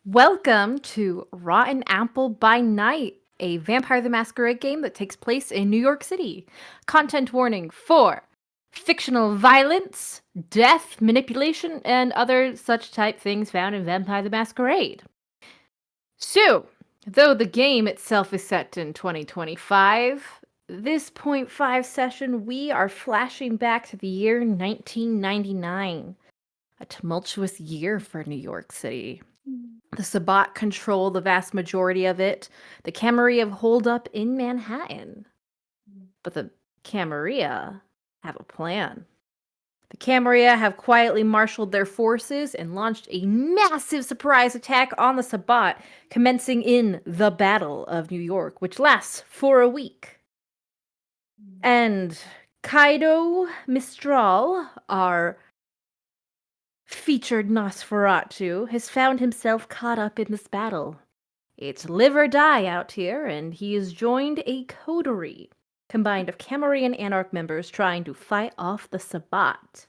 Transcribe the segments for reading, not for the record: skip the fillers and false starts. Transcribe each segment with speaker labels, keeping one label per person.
Speaker 1: Welcome to Rotten Apple by Night, a Vampire the Masquerade game that takes place in New York City. Content warning for fictional violence, death, manipulation, and other such type things found in Vampire the Masquerade. So, though the game itself is set in 2025, this point 5 session we are flashing back to the year 1999, a tumultuous year for New York City. The Sabbat control the vast majority of it. The Camarilla hold up in Manhattan. But the Camarilla have a plan. The Camarilla have quietly marshaled their forces and launched a massive surprise attack on the Sabbat, commencing in the Battle of New York, which lasts for a week. And Caído Mistral, our featured Nosferatu, has found himself caught up in this battle. It's live or die out here, and he has joined a coterie combined of Camarilla and Anarch members trying to fight off the Sabbat.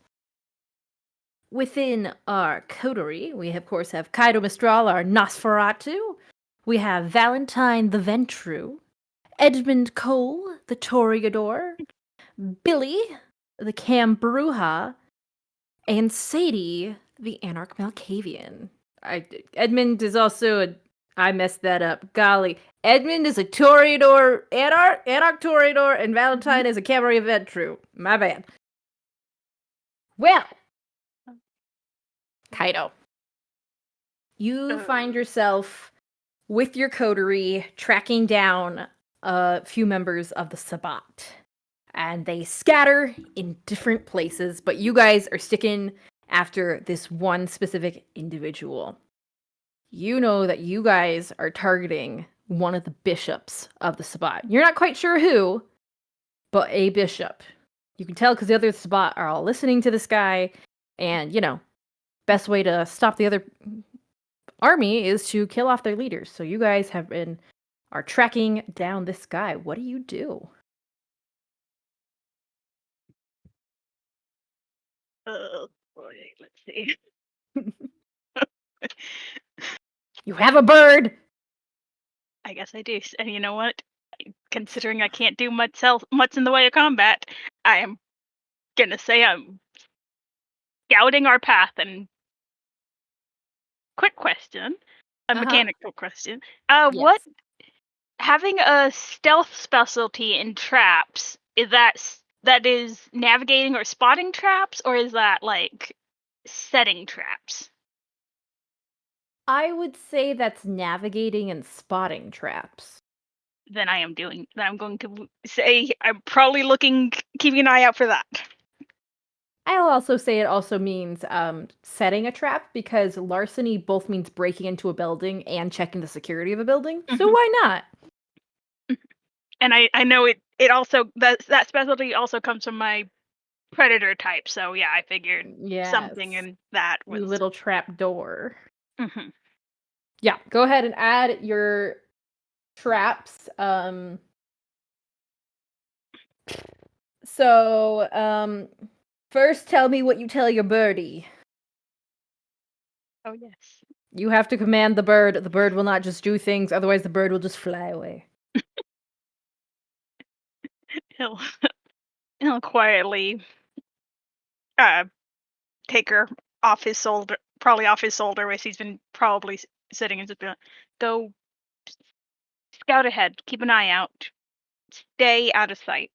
Speaker 1: Within our coterie, we of course have Caído Mistral, our Nosferatu. We have Valentine the Ventru, Edmund Cole, the Toreador, Billy, the Cambruja, and Sadie, the Anarch Malkavian. Edmund is also I messed that up. Golly. Edmund is a Toreador, Anarch Toreador, and Valentine is a Camarilla Ventru. My bad. Well, Caído, you find yourself with your coterie tracking down a few members of the Sabbat. And they scatter in different places, but you guys are sticking after this one specific individual. You know that you guys are targeting one of the bishops of the Sabbat. You're not quite sure who, but a bishop. You can tell because the other Sabbat are all listening to this guy, and, best way to stop the other army is to kill off their leaders. So you guys are tracking down this guy. What do you do?
Speaker 2: Oh boy, let's see.
Speaker 1: You have a bird.
Speaker 2: I guess I do. And you know what? Considering I can't do much in the way of combat, I am gonna say I'm scouting our path. And quick question, a mechanical question. What
Speaker 1: Yes.
Speaker 2: having a stealth specialty in traps, that is navigating or spotting traps, or is that like setting traps?
Speaker 1: I would say that's navigating and spotting traps.
Speaker 2: Then I'm going to say I'm probably keeping an eye out for that.
Speaker 1: I'll also say it also means setting a trap because larceny both means breaking into a building and checking the security of a building. So why not?
Speaker 2: And I know it also that specialty also comes from my predator type. So yeah, I figured
Speaker 1: Yes.
Speaker 2: something in that
Speaker 1: You
Speaker 2: was.
Speaker 1: little trap door.
Speaker 2: Mhm.
Speaker 1: Yeah, go ahead and add your traps. First tell me what you tell your birdie.
Speaker 2: Oh yes.
Speaker 1: You have to command the bird. The bird will not just do things, otherwise the bird will just fly away.
Speaker 2: He'll he'll quietly take her off his shoulder, probably off his shoulder, where he's been probably sitting, and just be like, go scout ahead, keep an eye out, stay out of sight.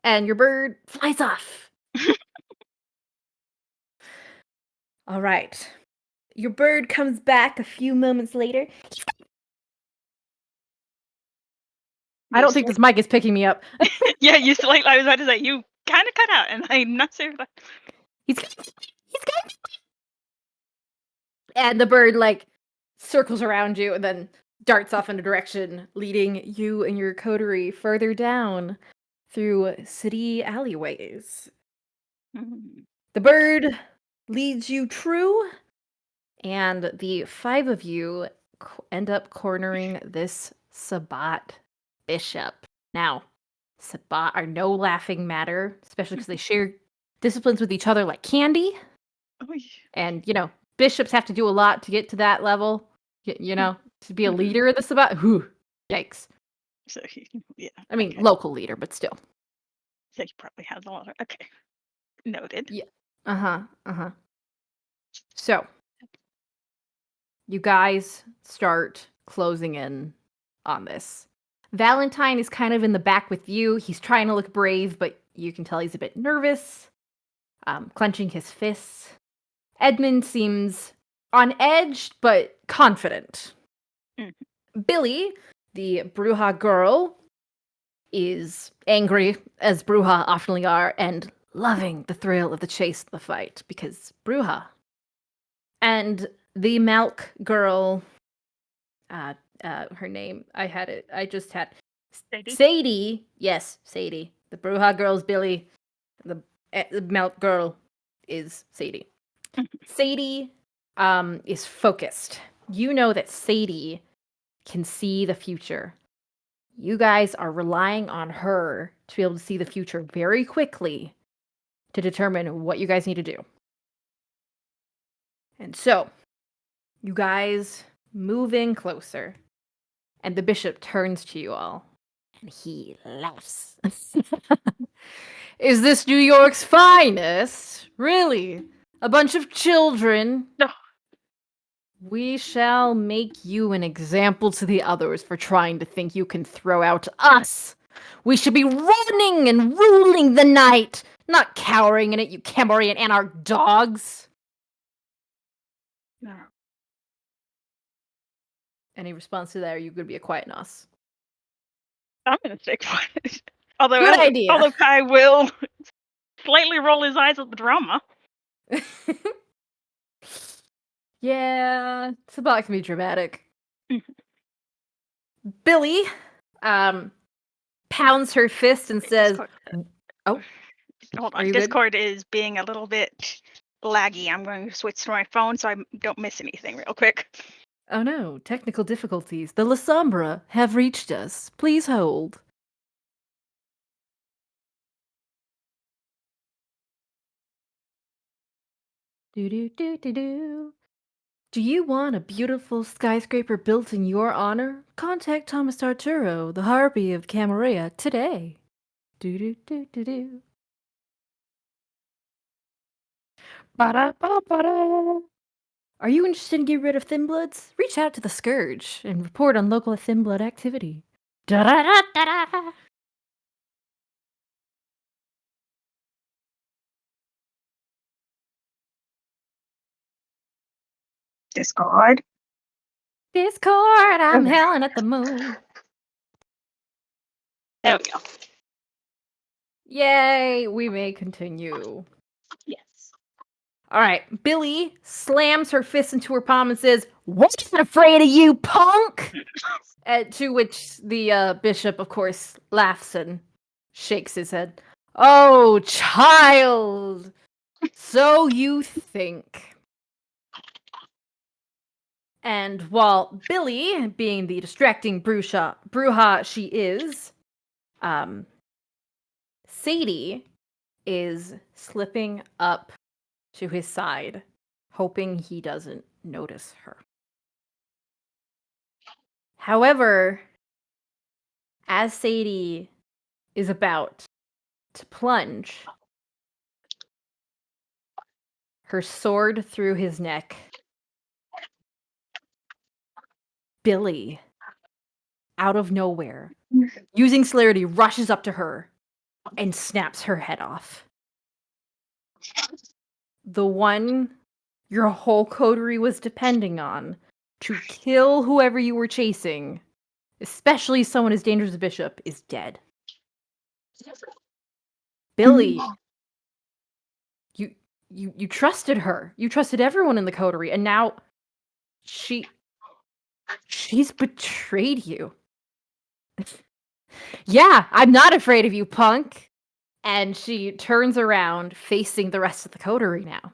Speaker 1: And your bird flies off. All right. Your bird comes back a few moments later. I don't think this mic is picking me up.
Speaker 2: Yeah, you slightly. I was about to say you kind of cut out, and I'm not sure.
Speaker 1: He's and the bird circles around you and then darts off in a direction, leading you and your coterie further down through city alleyways. The bird leads you true, and the five of you end up cornering this Sabbat bishop. Now, Sabbat are no laughing matter, especially because they share disciplines with each other like candy.
Speaker 2: Oy.
Speaker 1: And, bishops have to do a lot to get to that level, to be a
Speaker 2: Mhm.
Speaker 1: leader of this about. Whew, yikes.
Speaker 2: So yeah,
Speaker 1: I mean,
Speaker 2: okay.
Speaker 1: local leader, but still.
Speaker 2: So he probably has a lot of. Okay, noted.
Speaker 1: Yeah. Uh-huh. Uh-huh. So, you guys start closing in on this. Valentine is kind of in the back with you. He's trying to look brave, but you can tell he's a bit nervous, clenching his fists. Edmund seems on edge, but confident.
Speaker 2: Mm.
Speaker 1: Billy, the Bruja girl, is angry, as Bruja often are, and loving the thrill of the chase of the fight, because Bruja. And the Malk girl, uh, her name, I just had
Speaker 2: Sadie?
Speaker 1: Sadie. Yes, Sadie. The Bruja girl's Billy. The Malk girl is Sadie. Sadie is focused. You know that Sadie can see the future. You guys are relying on her to be able to see the future very quickly to determine what you guys need to do. And so, you guys move in closer, and the bishop turns to you all, and he laughs. Is this New York's finest? Really? A bunch of children?
Speaker 2: No.
Speaker 1: We shall make you an example to the others for trying to think you can throw out us. We should be running and ruling the night, not cowering in it, you Camorian anarch dogs.
Speaker 2: No.
Speaker 1: Any response to that, or are you going to be a quiet nos?
Speaker 2: I'm gonna stay quiet. Although,
Speaker 1: Good idea.
Speaker 2: although Kai will slightly roll his eyes at the drama.
Speaker 1: Yeah, Sabak can be dramatic.
Speaker 2: Mhm.
Speaker 1: Billy pounds her fist and says,
Speaker 2: Discord.
Speaker 1: "Oh,
Speaker 2: Hold
Speaker 1: are
Speaker 2: on.
Speaker 1: you good?"
Speaker 2: Discord is being a little bit laggy. I'm going to switch to my phone so I don't miss anything real quick.
Speaker 1: Oh no, technical difficulties. The La Sombra have reached us. Please hold. Do do do do do. Do you want a beautiful skyscraper built in your honor? Contact Thomas Arturo, the Harpy of Camarilla, today. Do do do do do. Ba-da-ba-ba-da. Are you interested in getting rid of thin bloods? Reach out to the Scourge and report on local thin blood activity. Da-da-da-da-da.
Speaker 2: Discord.
Speaker 1: Discord, I'm
Speaker 2: Okay.
Speaker 1: howling at the moon.
Speaker 2: There we go.
Speaker 1: Yay, we may continue.
Speaker 2: Yes.
Speaker 1: All right, Billy slams her fist into her palm and says, "Wasn't afraid of you, punk!" To which the bishop, of course, laughs and shakes his head. "Oh, child! So you think." And while Billy, being the distracting bruja she is, Sadie is slipping up to his side, hoping he doesn't notice her. However, as Sadie is about to plunge her sword through his neck, Billy, out of nowhere, using celerity, rushes up to her and snaps her head off. The one your whole coterie was depending on to kill whoever you were chasing, especially someone as dangerous as Bishop, is dead. Billy, you trusted her. You trusted everyone in the coterie, and now she's betrayed you. Yeah, I'm not afraid of you, punk. And she turns around, facing the rest of the coterie now.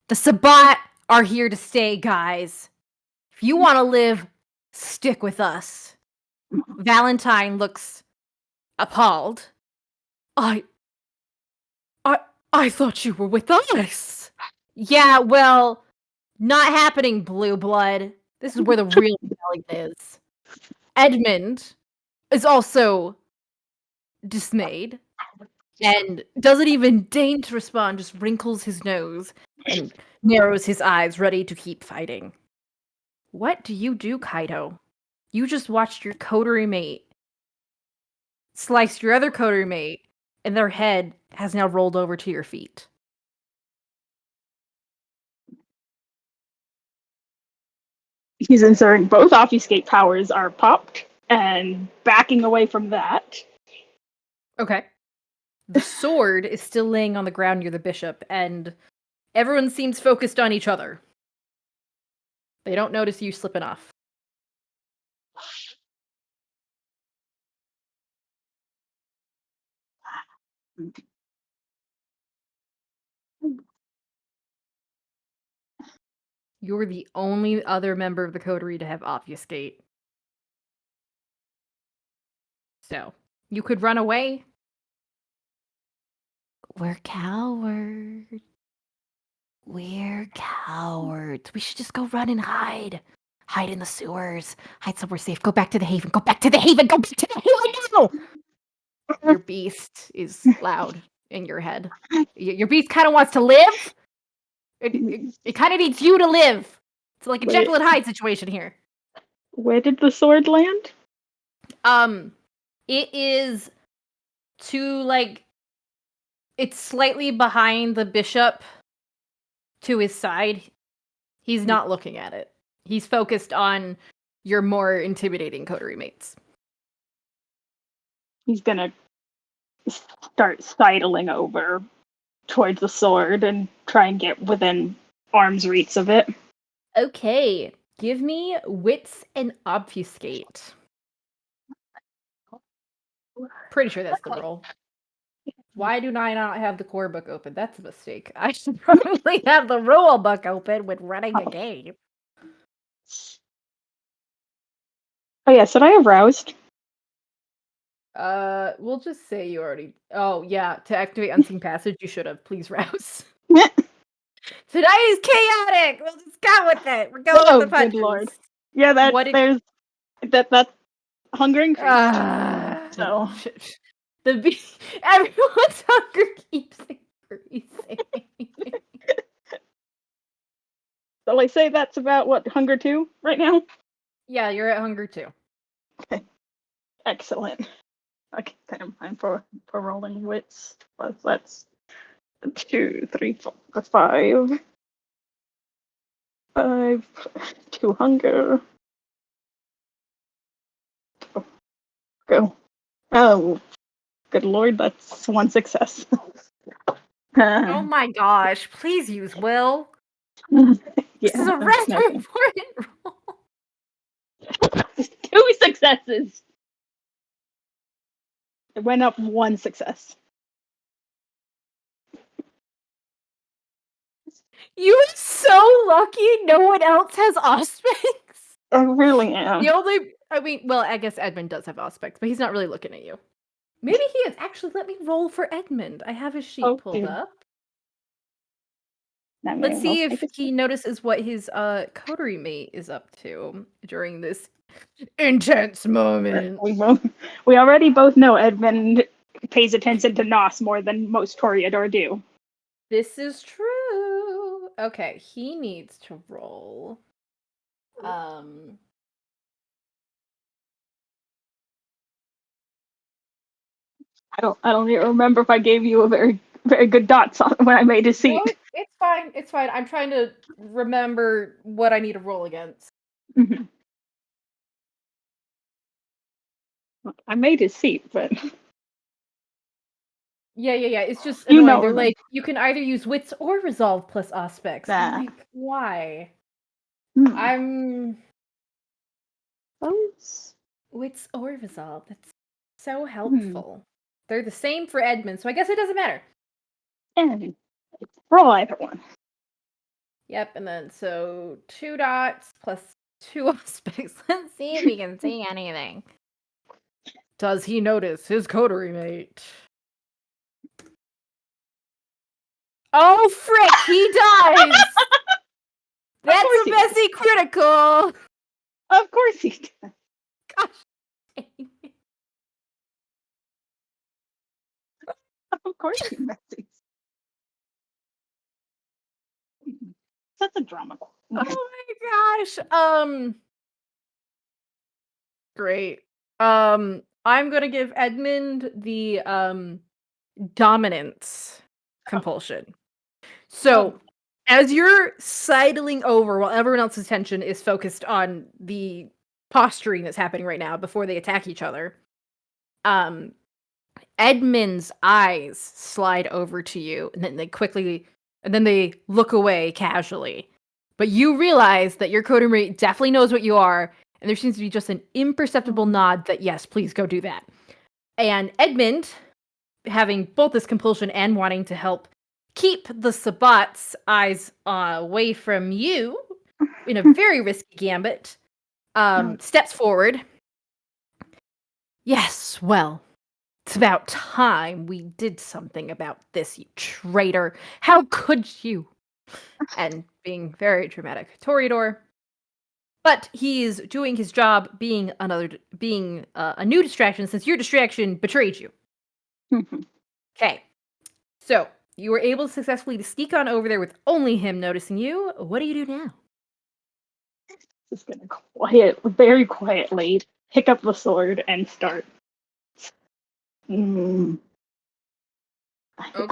Speaker 1: The Sabbat are here to stay, guys. If you want to live, stick with us. Valentine looks appalled. I I thought you were with us. Yeah, well, not happening, Blue Blood. This is where the real yelling is. Edmund is also dismayed and doesn't even deign to respond, just wrinkles his nose and narrows his eyes, ready to keep fighting. What do you do, Kaido? You just watched your coterie mate slice your other coterie mate, and their head has now rolled over to your feet.
Speaker 2: He's inserting both obfuscate powers are popped and backing away from that.
Speaker 1: Okay. The sword is still laying on the ground near the bishop, and everyone seems focused on each other. They don't notice you slipping off. You're the only other member of the coterie to have obfuscate. So, you could run away. We're cowards. We're cowards. We should just go run and hide. Hide in the sewers. Hide somewhere safe. Go back to the haven. Go back to the haven. Go back to the haven now! Your beast is loud in your head. Your beast kind of wants to live. It kind of needs you to live. It's like a Jekyll and Hyde situation here.
Speaker 2: Where did the sword land?
Speaker 1: It is it's slightly behind the bishop to his side. He's not looking at it. He's focused on your more intimidating coterie mates.
Speaker 2: He's gonna start sidling over towards the sword and try and get within arm's reach of it.
Speaker 1: Okay, give me wits and obfuscate. Pretty sure that's the roll. Why do I not have the core book open? That's a mistake. I should probably have the rule book open when running a game.
Speaker 2: Oh yeah, should I have roused?
Speaker 1: We'll just say you already. Oh yeah, to activate Unseen Passage, you should have. Please rouse. Today is chaotic. We'll just go with it. We're going with the punches.
Speaker 2: Good lord. Yeah, that's hunger increased. So
Speaker 1: everyone's hunger keeps increasing.
Speaker 2: So I say that's about what, hunger 2 right now?
Speaker 1: Yeah, you're at hunger 2.
Speaker 2: Okay. Excellent. Okay, then I'm fine for rolling wits. That's 2, 3, 4, 5. 5, 2 hunger. Go. Oh, good lord, that's 1 success.
Speaker 1: Oh my gosh, please use will. This is a rather important roll.
Speaker 2: 2 successes. It went up 1 success.
Speaker 1: You are so lucky no one else has Auspex.
Speaker 2: I really am.
Speaker 1: I guess Edmund does have Auspex, but he's not really looking at you. Maybe he is. Actually, let me roll for Edmund. I have his sheet pulled up. Let's see if he notices what his coterie mate is up to during this intense moment.
Speaker 2: We already both know Edmund pays attention to Nos more than most Toreador do.
Speaker 1: This is true. Okay, he needs to roll. I
Speaker 2: don't even remember if I gave you a very good dots on when I made his seat.
Speaker 1: No, it's fine. It's fine. I'm trying to remember what I need to roll against.
Speaker 2: Mm-hmm. I made his seat, but
Speaker 1: yeah. It's just annoying. They're like, you can either use wits or resolve plus Auspex. I'm like, why? I'm wits or resolve. That's so helpful. They're the same for Edmund, so I guess it doesn't matter.
Speaker 2: And roll either one.
Speaker 1: Yep, and then so 2 dots plus 2 Auspex. Let's see if he can see anything. Does he notice his coterie mate? Oh, frick, he dies! That's
Speaker 3: course
Speaker 1: a
Speaker 3: he
Speaker 1: messy critical!
Speaker 3: Of course he does.
Speaker 1: Gosh dang it.
Speaker 3: Of course he messes. That's a drama.
Speaker 1: Oh my gosh. Great. I'm gonna give Edmund the dominance compulsion. So, as you're sidling over while everyone else's attention is focused on the posturing that's happening right now before they attack each other, um, Edmund's eyes slide over to you, and then they look away casually. But you realize that your coterie definitely knows what you are, and there seems to be just an imperceptible nod that yes, please go do that. And Edmund, having both this compulsion and wanting to help keep the Sabat's eyes away from you in a very risky gambit, steps forward. Yes, well, it's about time we did something about this, you traitor. How could you? And being very dramatic, Toreador. But he's doing his job being a new distraction since your distraction betrayed you. Okay. So, you were able successfully to sneak on over there with only him noticing you. What do you do now?
Speaker 3: Just gonna very quietly pick up the sword and start. I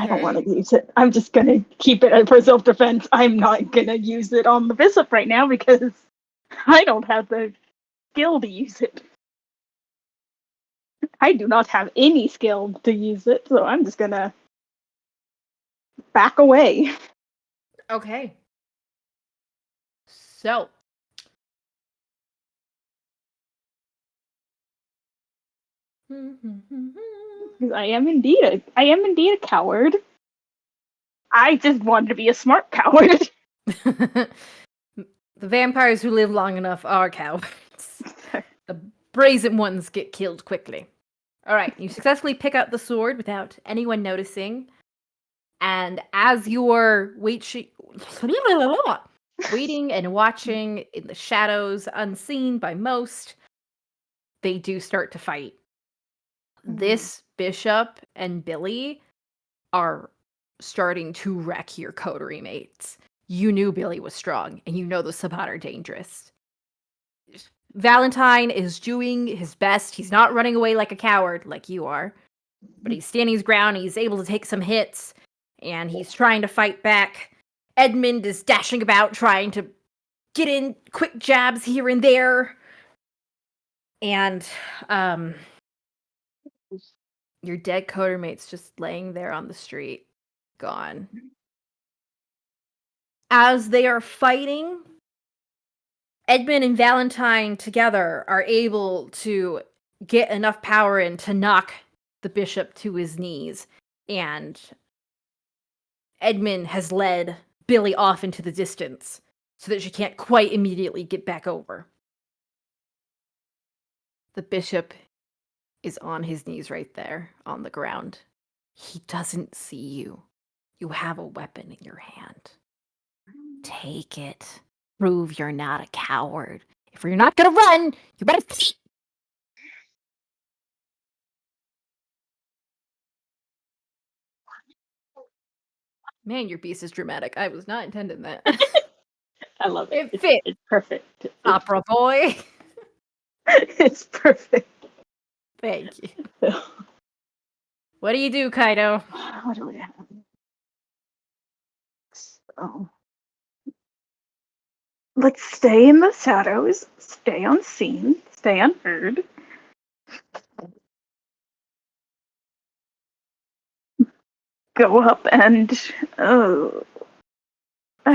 Speaker 3: don't want to use it. I'm just gonna keep it for self-defense. I'm not gonna use it on the bishop right now because I don't have the skill to use it. I do not have any skill to use it, so I'm just gonna back away.
Speaker 1: Okay. So.
Speaker 3: I am indeed a coward. I just wanted to be a smart coward.
Speaker 1: The vampires who live long enough are cowards. The brazen ones get killed quickly. All right, you successfully pick up the sword without anyone noticing. And as you're waiting and watching in the shadows, unseen by most, they do start to fight. This bishop and Billy are starting to wreck your coterie mates. You knew Billy was strong, and you know the Sabat are dangerous. Valentine is doing his best. He's not running away like a coward like you are, but he's standing his ground. He's able to take some hits, and he's trying to fight back. Edmund is dashing about, trying to get in quick jabs here and there. And your dead coterie mate's just laying there on the street, gone. As they are fighting, Edmund and Valentine together are able to get enough power in to knock the bishop to his knees. And Edmund has led Billy off into the distance so that she can't quite immediately get back over. The bishop is on his knees right there on the ground. He doesn't see you. You have a weapon in your hand. Take it. Prove you're not a coward. If you're not gonna run, you better fight. Man, your piece is dramatic. I was not intending that.
Speaker 3: I love it.
Speaker 1: It fits.
Speaker 3: It's perfect.
Speaker 1: Opera boy.
Speaker 3: It's perfect.
Speaker 1: Thank you. What do you do, Caído?
Speaker 3: What do we have? So, let's stay in the shadows, stay unseen, stay unheard. Go up and I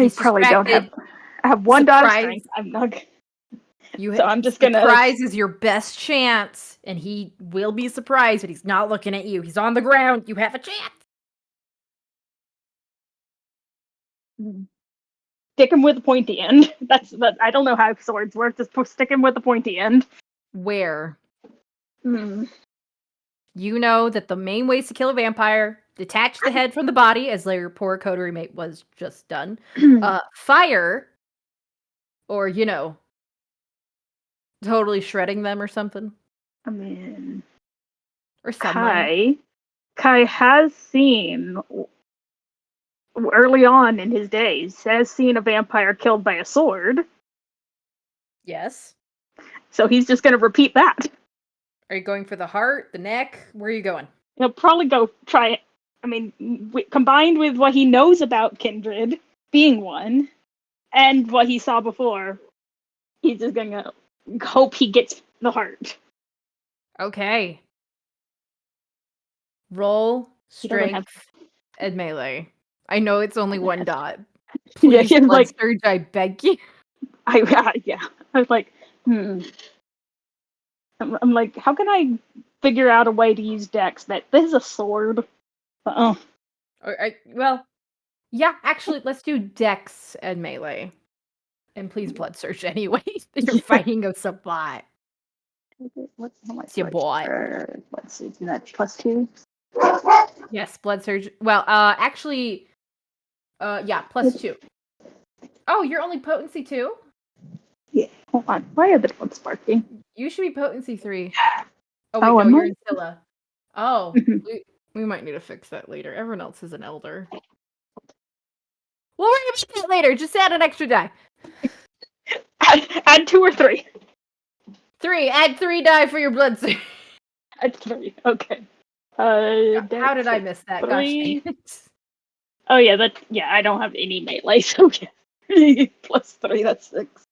Speaker 1: He's
Speaker 3: probably don't
Speaker 1: distracted.
Speaker 3: have one dot of
Speaker 1: Surprise.
Speaker 3: strength. I'm not.
Speaker 1: So
Speaker 3: I'm just gonna.
Speaker 1: Surprise is your best chance, and he will be surprised, but he's not looking at you. He's on the ground. You have a chance.
Speaker 3: Stick him with the pointy end. That's I don't know how swords work. Just stick him with the pointy end.
Speaker 1: Where? You know that the main ways to kill a vampire: detach the head from the body, as your poor coterie mate was just done. Fire, or totally shredding them or something,
Speaker 3: I mean,
Speaker 1: or sunlight.
Speaker 3: Kai has seen early on in his days has seen a vampire killed by a sword,
Speaker 1: Yes.
Speaker 3: so he's just going to repeat that.
Speaker 1: Are you going for the heart, the neck? Where are you going?
Speaker 3: He'll probably go try it. I mean, combined with what he knows about Kindred being one, and what he saw before, he's just gonna hope he gets the heart.
Speaker 1: Okay. Roll
Speaker 3: He doesn't have.
Speaker 1: strength and melee. I know it's only one dot.
Speaker 3: Yeah,
Speaker 1: Please,
Speaker 3: he's
Speaker 1: Blood
Speaker 3: like,
Speaker 1: Surge, I beg you.
Speaker 3: yeah. I was like, I'm like, how can I figure out a way to use Dex that this is a sword? Oh,
Speaker 1: Well, yeah, actually, let's do Dex and melee. And please Blood Surge anyway. You're fighting a Sabot.
Speaker 3: what's how much?
Speaker 1: Sabot.
Speaker 3: Let's see, is that +2?
Speaker 1: Yes, Blood Surge. Well, actually, yeah, +2. Oh, you're only potency 2?
Speaker 3: Yeah. Hold on. Why are the dogs barking?
Speaker 1: You should be potency 3. Oh,
Speaker 3: Oh,
Speaker 1: wait, no,
Speaker 3: am
Speaker 1: you're
Speaker 3: I?
Speaker 1: in Scylla. Oh,
Speaker 3: Mhm.
Speaker 1: we might need to fix that later. Everyone else is an elder. We'll worry about that later. Just add an extra die.
Speaker 3: Add 2 or 3.
Speaker 1: 3. Add 3 die for your Blood Surge.
Speaker 3: Add 3. Okay.
Speaker 1: How did I miss that? Gosh
Speaker 3: 3.
Speaker 1: dang it.
Speaker 3: Oh yeah, I don't have any melee, so yeah. +3, that's 6.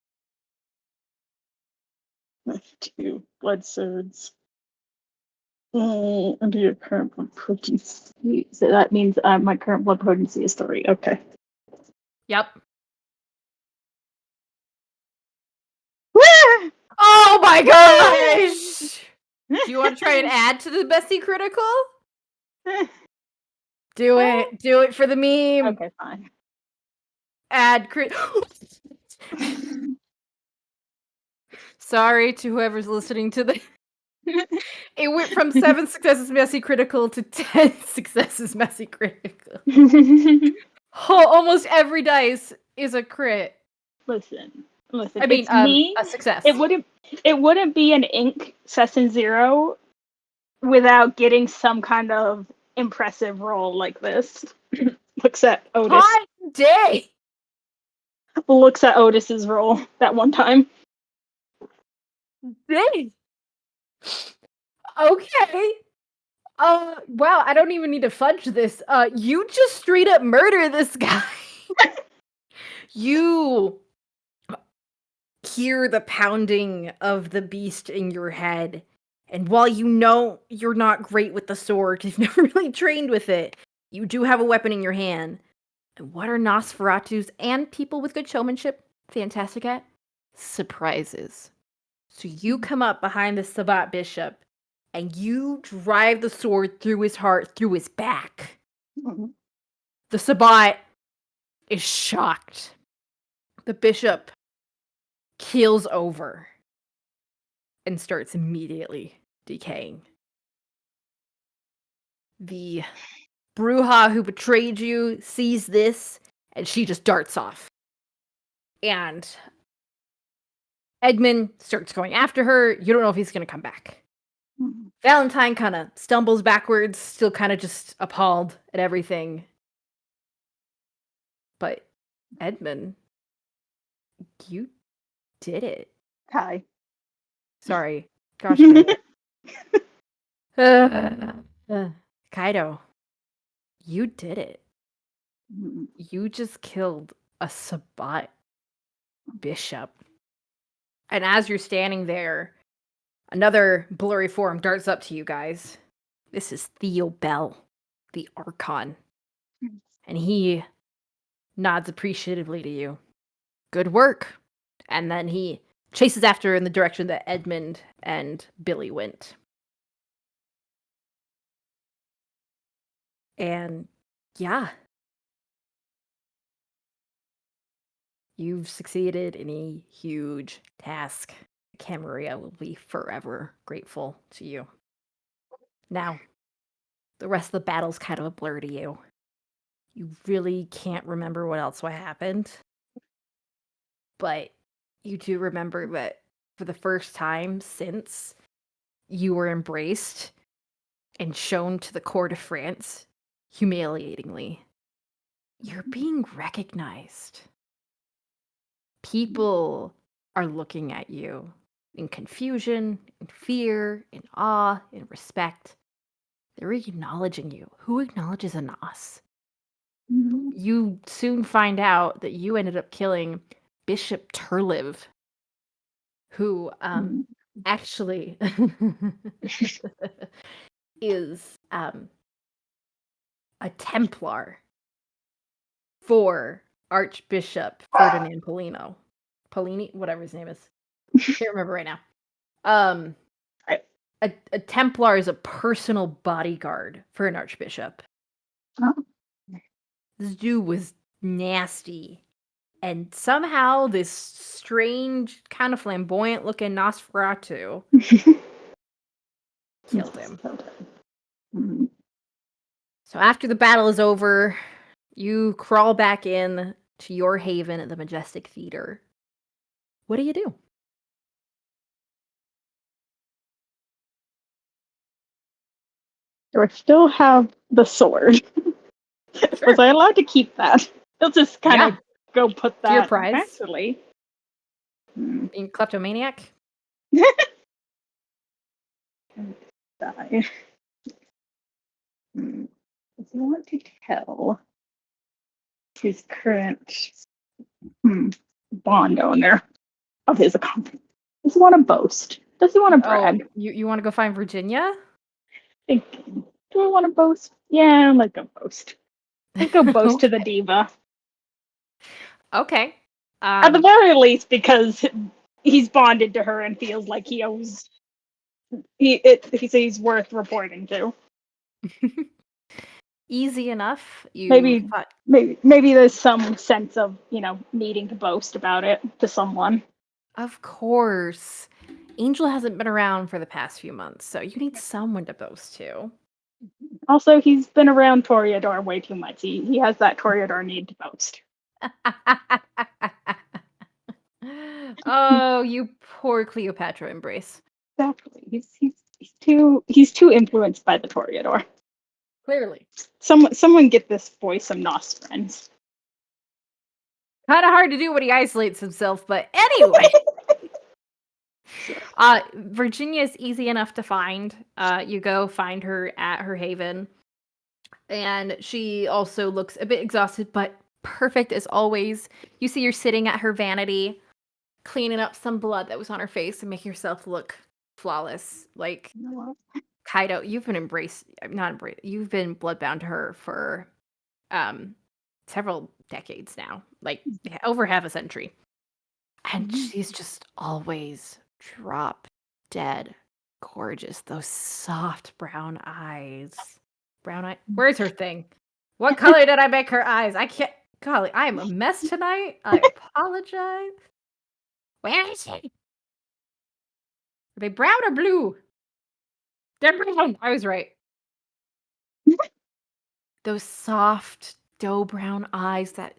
Speaker 3: That's 2 blood surge. Under your current blood potency. So that means my current blood potency is 3. Okay.
Speaker 1: Yep.
Speaker 3: Woo!
Speaker 1: Oh my gosh! Do you want to try and add to the Bessie critical? Do it. Do it for the meme.
Speaker 3: Okay, fine.
Speaker 1: Add crit. Sorry to whoever's listening to the. It went from 7 successes messy critical to 10 successes messy critical. Oh, almost every dice is a crit.
Speaker 3: Listen.
Speaker 1: I mean,
Speaker 3: it's me.
Speaker 1: a success.
Speaker 3: It wouldn't be an ink session 0 without getting some kind of impressive roll like this. Looks at Otis.
Speaker 1: Hot day.
Speaker 3: Looks at Otis's roll that one time.
Speaker 1: Dang. Okay. Wow, I don't even need to fudge this. You just straight up murder this guy. You hear the pounding of the beast in your head. And while you know you're not great with the sword, you've never really trained with it, you do have a weapon in your hand. And what are Nosferatus and people with good showmanship fantastic at? Surprises. So you come up behind the Sabat Bishop and you drive the sword through his heart, through his back.
Speaker 3: Mhm.
Speaker 1: The Sabat is shocked. The bishop keels over and starts immediately decaying. The Bruja who betrayed you sees this and she just darts off. And Edmund starts going after her. You don't know if he's going to come back.
Speaker 3: Mhm.
Speaker 1: Valentine kind of stumbles backwards, still kind of just appalled at everything. But Edmund, you did it.
Speaker 3: Hi.
Speaker 1: Sorry. Gosh dang it. Kaido, you did it.
Speaker 3: Mhm.
Speaker 1: You just killed a Sabat bishop. And as you're standing there, another blurry form darts up to you guys. This is Theo Bell, the Archon. And he nods appreciatively to you. Good work. And then he chases after in the direction that Edmund and Billy went. And yeah, you've succeeded in a huge task. Camarilla will be forever grateful to you. Now, the rest of the battle's kind of a blur to you. You really can't remember what else happened, but you do remember that for the first time since you were embraced and shown to the court of France, humiliatingly, you're being recognized. People are looking at you in confusion, in fear, in awe, in respect. They're acknowledging you. Who acknowledges an us? You soon find out that you ended up killing Bishop Turliv, who actually is a Templar for Archbishop Ferdinand Polini, whatever his name is. Can't remember right now. A Templar is a personal bodyguard for an archbishop.
Speaker 3: Oh.
Speaker 1: This dude was nasty. And somehow this strange, kind of flamboyant looking Nosferatu killed him.
Speaker 3: Mhm.
Speaker 1: So after the battle is over, you crawl back in to your haven at the Majestic Theater. What do you do?
Speaker 3: Do I still have the sword?
Speaker 1: Sure.
Speaker 3: Was I allowed to keep that? I'll just kind of go put that.
Speaker 1: To your prize?
Speaker 3: Actually.
Speaker 1: Being kleptomaniac?
Speaker 3: Die. Does he want to tell his current bond owner of his accomplishment? Does he want to boast? Does he want to brag?
Speaker 1: You want to go find Virginia?
Speaker 3: Do I want to boast? Yeah, let's go boast. Let's go boast to the diva.
Speaker 1: Okay.
Speaker 3: At the very least, because he's bonded to her and feels like he owes. He's worth reporting to.
Speaker 1: Easy enough.
Speaker 3: Maybe there's some sense of needing to boast about it to someone.
Speaker 1: Of course. Angel hasn't been around for the past few months, so you need someone to boast to.
Speaker 3: Also, he's been around Toreador way too much. He has that Toreador need to boast.
Speaker 1: Oh, you poor Cleopatra embrace.
Speaker 3: Exactly. He's too influenced by the Toreador.
Speaker 1: Clearly.
Speaker 3: Someone get this boy some Nos friends.
Speaker 1: Kind of hard to do when he isolates himself, but anyway. Virginia is easy enough to find. You go find her at her haven. And she also looks a bit exhausted, but perfect as always. You see her sitting at her vanity, cleaning up some blood that was on her face and making herself look flawless. Like, Caído, you've been you've been bloodbound to her for several decades now, like over half a century. And she's just always drop dead gorgeous. Those soft brown eyes. Brown eye. Where's her thing? What color did I make her eyes? I can't. Golly, I am a mess tonight. I apologize. Where is she? Are they brown or blue? They're brown. I was right. Those soft dough brown eyes, that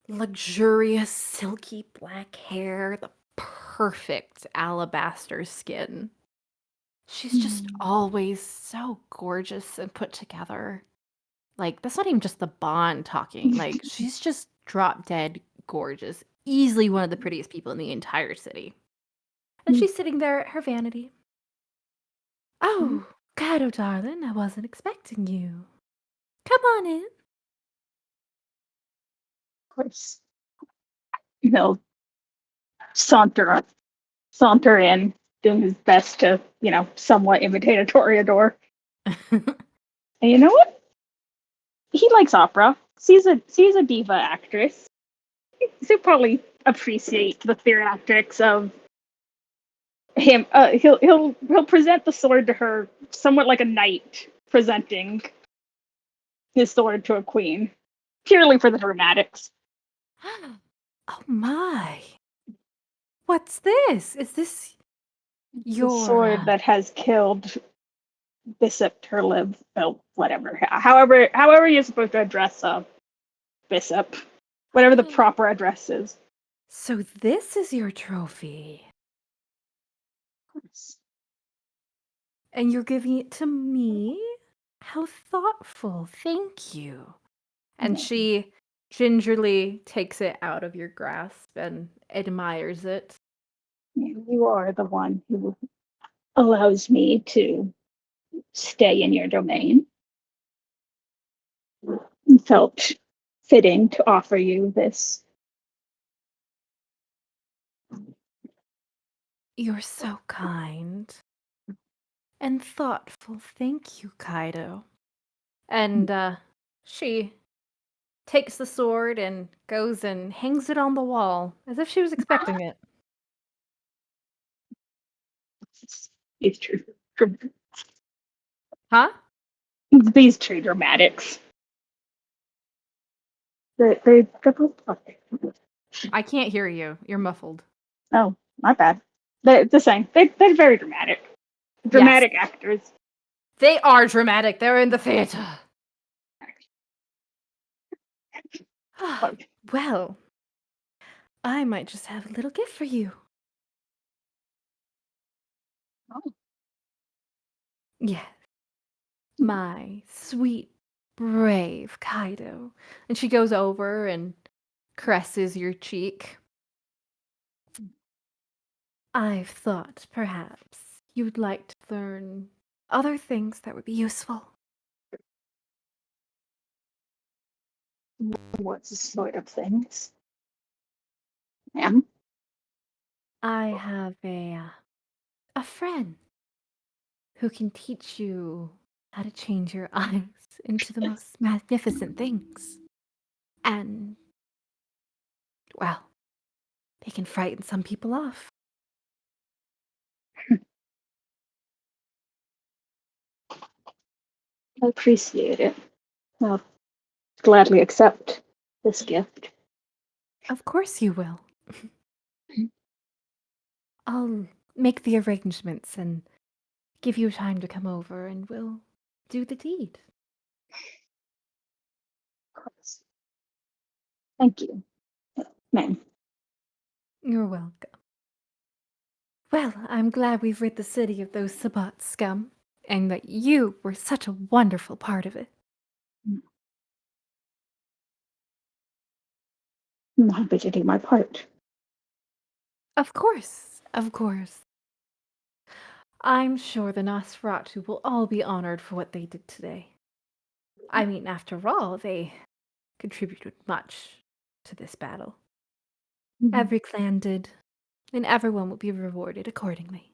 Speaker 1: luxurious silky black hair, the perfect alabaster skin. She's just always so gorgeous and put together. Like, that's not even just the Bond talking. Like, she's just drop dead gorgeous. Easily one of the prettiest people in the entire city. And she's sitting there at her vanity. Oh, Caído, darling, I wasn't expecting you. Come on in.
Speaker 3: Of course. He'll saunter in, doing his best to, somewhat imitate a Toreador. And you know what? He likes opera. Sees a diva actress. He'll probably appreciate the theatrics of him. He'll present the sword to her somewhat like a knight presenting his sword to a queen, purely for the dramatics.
Speaker 1: Oh my. What's this? Is this your
Speaker 3: sword that has killed Bishop Turliv, oh, whatever. However you're supposed to address a bishop. Whatever the proper address is.
Speaker 1: So this is your trophy. And you're giving it to me? How thoughtful. Thank you. And she gingerly takes it out of your grasp and admires it.
Speaker 3: You are the one who allows me to stay in your domain. It felt fitting to offer you this.
Speaker 1: You're so kind and thoughtful. Thank you, Kaido. And she takes the sword and goes and hangs it on the wall as if she was expecting it.
Speaker 3: These true,
Speaker 1: Huh?
Speaker 3: these true dramatics. They're both perfect.
Speaker 1: I can't hear you. You're muffled.
Speaker 3: Oh, my bad. They're the same. They're very dramatic. Dramatic actors.
Speaker 1: They are dramatic. They're in the theater. Well, I might just have a little gift for you.
Speaker 3: Oh.
Speaker 1: Yes. My sweet, brave Kaido. And she goes over and caresses your cheek. I've thought perhaps you'd like to learn other things that would be useful.
Speaker 3: What sort of things? Ma'am?
Speaker 1: I have a friend who can teach you how to change your eyes into the most magnificent things. And, well, they can frighten some people off.
Speaker 3: I appreciate it. I'll gladly accept this gift.
Speaker 1: Of course you will. I'll make the arrangements and give you time to come over and we'll do the deed.
Speaker 3: Of course. Thank you, ma'am.
Speaker 1: You're welcome. Well, I'm glad we've rid the city of those Sabat scum, and that you were such a wonderful part of it.
Speaker 3: I'm happy to do my part.
Speaker 1: Of course, of course. I'm sure the Nosferatu will all be honored for what they did today. I mean, after all, they contributed much to this battle. Every clan did, and everyone will be rewarded accordingly.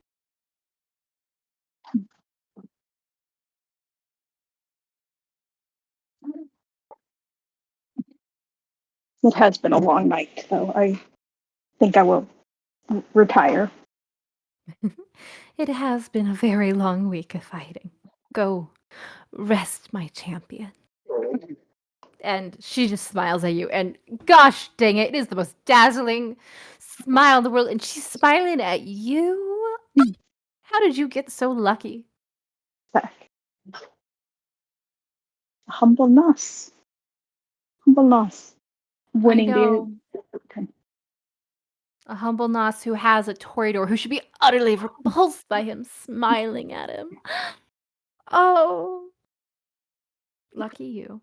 Speaker 3: It has been a long night, though. I think I will retire.
Speaker 1: It has been a very long week of fighting. Go, rest, my champion. And she just smiles at you, and gosh dang it, it is the most dazzling smile in the world, and she's smiling at you? How did you get so lucky?
Speaker 3: Back. Humbleness. Humbleness. Winning
Speaker 1: know.
Speaker 3: the.
Speaker 1: A humble Nos who has a Toreador who should be utterly repulsed by him smiling at him. Oh, lucky you.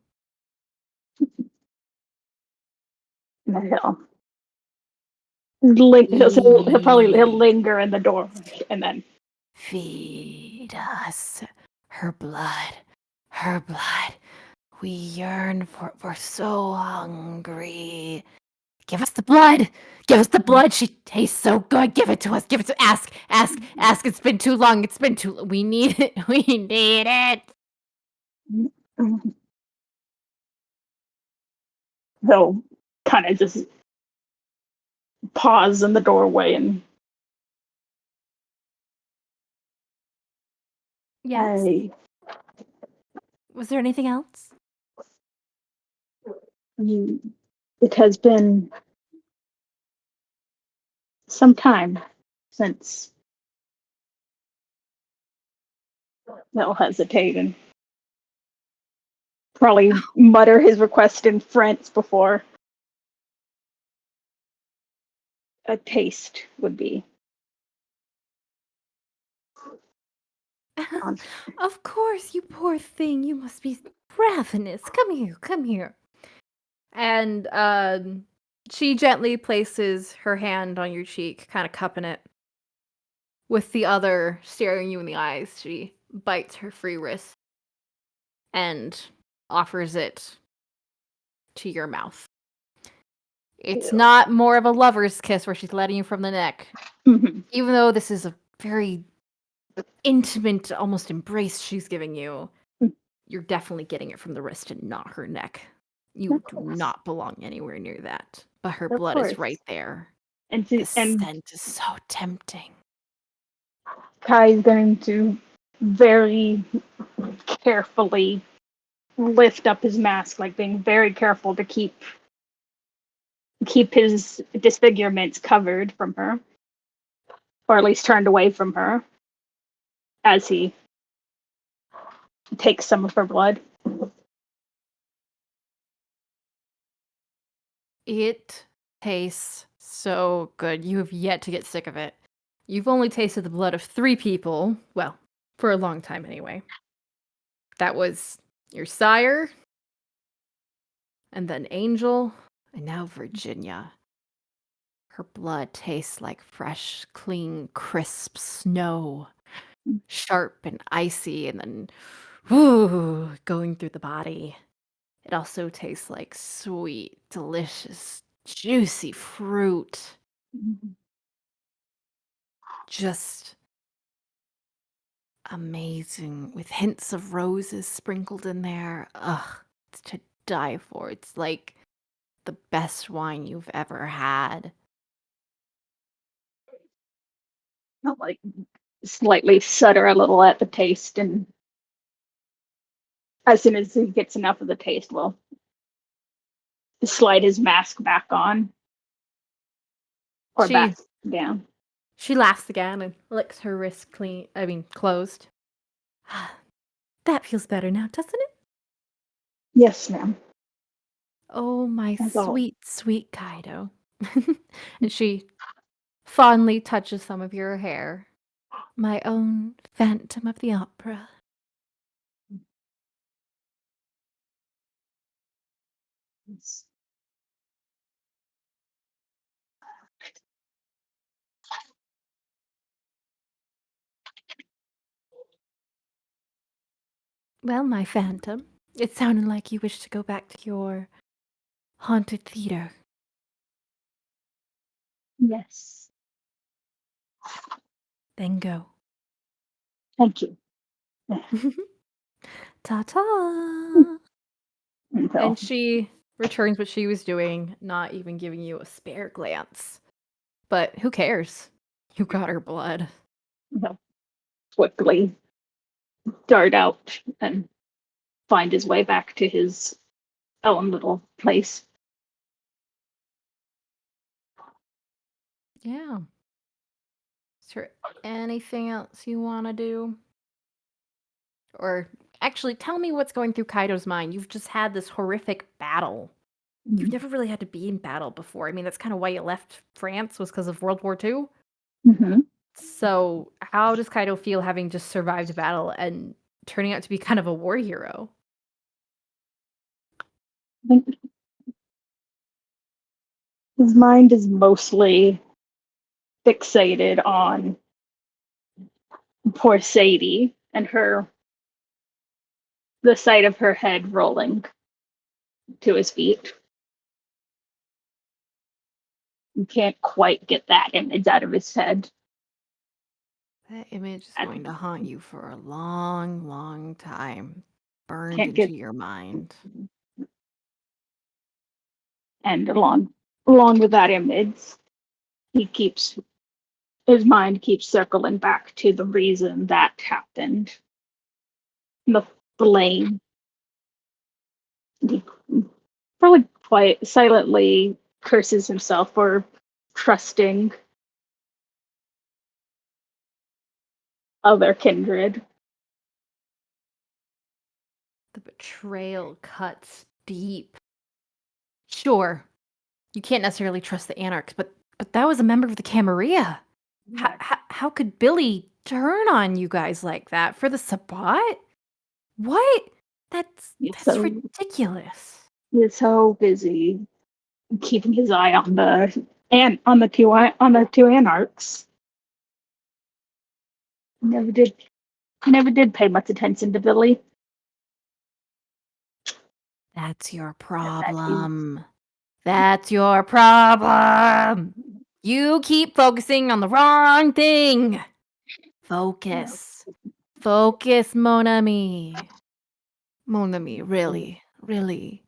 Speaker 3: He'll linger in the door and then
Speaker 1: Feed us her blood, her blood. We yearn for it. We're so hungry. Give us the blood. Give us the blood. She tastes so good. Give it to us. Give it to ask. It's been too long. It's been too long. We need it. We need it.
Speaker 3: he'll kind of just pause in the doorway and
Speaker 1: Yes. Was there anything else?
Speaker 3: It has been some time since He'll hesitate and probably mutter his request in French before a taste would be.
Speaker 1: Of course, you poor thing. You must be ravenous. Come here, come here. And she gently places her hand on your cheek, kind of cupping it. With the other staring you in the eyes, she bites her free wrist and offers it to your mouth. It's
Speaker 3: Ew.
Speaker 1: not more of a lover's kiss where she's letting you from the neck.
Speaker 3: Mhm.
Speaker 1: Even though this is a very intimate, almost embrace she's giving you,
Speaker 3: Mm.
Speaker 1: you're definitely getting it from the wrist and not her neck. You
Speaker 3: Of
Speaker 1: do
Speaker 3: course.
Speaker 1: not belong anywhere near that. But her
Speaker 3: Of
Speaker 1: blood
Speaker 3: course.
Speaker 1: is right there.
Speaker 3: And
Speaker 1: The
Speaker 3: and
Speaker 1: scent is so tempting.
Speaker 3: Kai's going to very carefully lift up his mask, like being very careful to keep his disfigurements covered from her, or at least turned away from her, as he takes some of her blood.
Speaker 1: It tastes so good. You have yet to get sick of it. You've only tasted the blood of 3 people. Well, for a long time anyway. That was your sire, and then Angel, and now Virginia. Her blood tastes like fresh, clean, crisp snow. Sharp and icy, and then going through the body. It also tastes like sweet, delicious, juicy fruit. Just amazing, with hints of roses sprinkled in there. Ugh, it's to die for. It's like the best wine you've ever had.
Speaker 3: I'll like slightly shudder a little at the taste, and as soon as he gets enough of the taste, will slide his mask back on or
Speaker 1: She
Speaker 3: back down.
Speaker 1: she laughs again and licks her wrist closed. That feels better now, doesn't it?
Speaker 3: Yes, ma'am.
Speaker 1: Oh, my
Speaker 3: That's all.
Speaker 1: sweet, sweet Kaido. And she fondly touches some of your hair. My own Phantom of the Opera. Well, my Phantom, it sounded like you wish to go back to your haunted theater.
Speaker 3: Yes.
Speaker 1: Then go.
Speaker 3: Thank you.
Speaker 1: Ta-ta!
Speaker 3: Until
Speaker 1: And she returns what she was doing, not even giving you a spare glance. But who cares? You got her blood.
Speaker 3: he'll quickly dart out and find his way back to his own little place.
Speaker 1: Yeah. Is there anything else you want to do? Or actually, tell me what's going through Kaido's mind. You've just had this horrific battle. You've never really had to be in battle before. I mean, that's kind of why you left France, was because of World War II.
Speaker 3: Mm-hmm.
Speaker 1: So, how does Kaido feel having just survived a battle and turning out to be kind of a war hero?
Speaker 3: I think his mind is mostly fixated on poor Sadie and the sight of her head rolling to his feet. You can't quite get that image out of his head.
Speaker 1: That image is
Speaker 3: I
Speaker 1: going to haunt you for a long, long time. Burned
Speaker 3: can't
Speaker 1: into
Speaker 3: get,
Speaker 1: your mind.
Speaker 3: and along with that image, he keeps his mind keeps circling back to the reason that happened. The blame. He probably quite silently curses himself for trusting other kindred
Speaker 1: trail cuts deep. Sure, you can't necessarily trust the Anarchs, but that was a member of the Camarilla. How could Billy turn on you guys like that for the Sabbat? What? That's
Speaker 3: So-
Speaker 1: ridiculous.
Speaker 3: He's so busy keeping his eye on the two anarchs. Never did pay much attention to Billy.
Speaker 1: That's your problem. That's your problem. You keep focusing on the wrong thing. Focus. Focus, mon ami. Mon ami, really, really.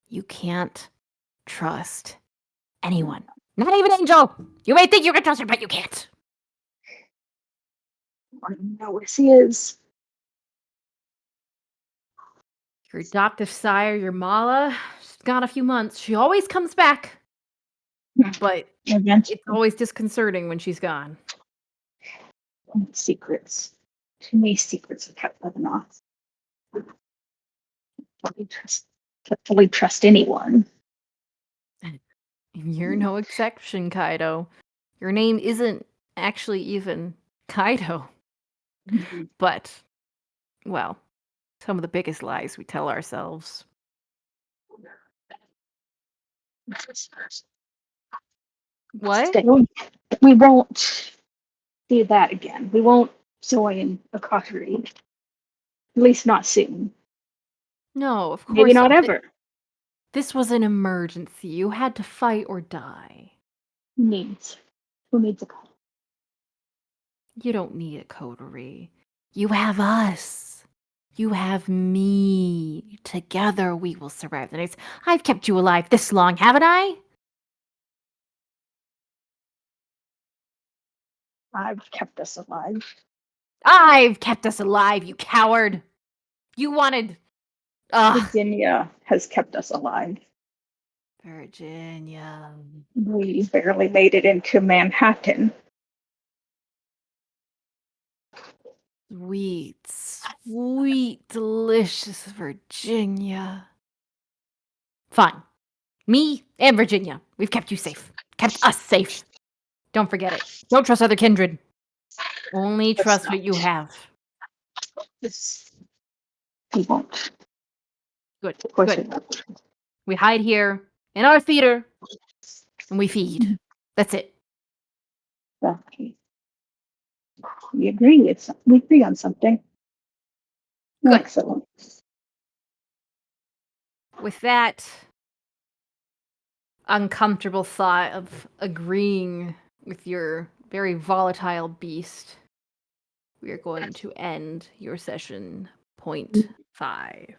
Speaker 1: You can't trust anyone. Not even Angel. You may think you can trust her, but you can't.
Speaker 3: I don't know where she is.
Speaker 1: Your adoptive sire, your Mala, she's gone a few months. She always comes back. But it's always disconcerting when she's gone.
Speaker 3: Secrets. Too many secrets are kept by the Knots. Can't fully trust anyone.
Speaker 1: You're no exception, Kaido. Your name isn't actually even Kaido. But, well, some of the biggest lies we tell ourselves. What?
Speaker 3: We won't do that again. We won't join a coterie. At least not soon.
Speaker 1: No, of course
Speaker 3: Maybe not ever.
Speaker 1: This was an emergency. You had to fight or die.
Speaker 3: Who needs a coterie?
Speaker 1: You don't need a coterie. You have us. You have me. Together we will survive the nights. I've kept you alive this long, haven't I?
Speaker 3: I've kept us alive.
Speaker 1: I've kept us alive, you coward. You wanted...
Speaker 3: Virginia has kept us alive.
Speaker 1: Virginia.
Speaker 3: We barely made it into Manhattan.
Speaker 1: Sweet, sweet, delicious Virginia. Fine. Me and Virginia. We've kept you safe. Kept us safe. Don't forget it. Don't trust other kindred. Only trust what you have.
Speaker 3: We won't.
Speaker 1: Good.
Speaker 3: Of course
Speaker 1: Good.
Speaker 3: we won't.
Speaker 1: We hide here in our theater and we feed. That's it.
Speaker 3: Okay. We agree. We agree on something.
Speaker 1: Good.
Speaker 3: Excellent.
Speaker 1: With that uncomfortable thought of agreeing with your very volatile beast, we are going to end your session point 5.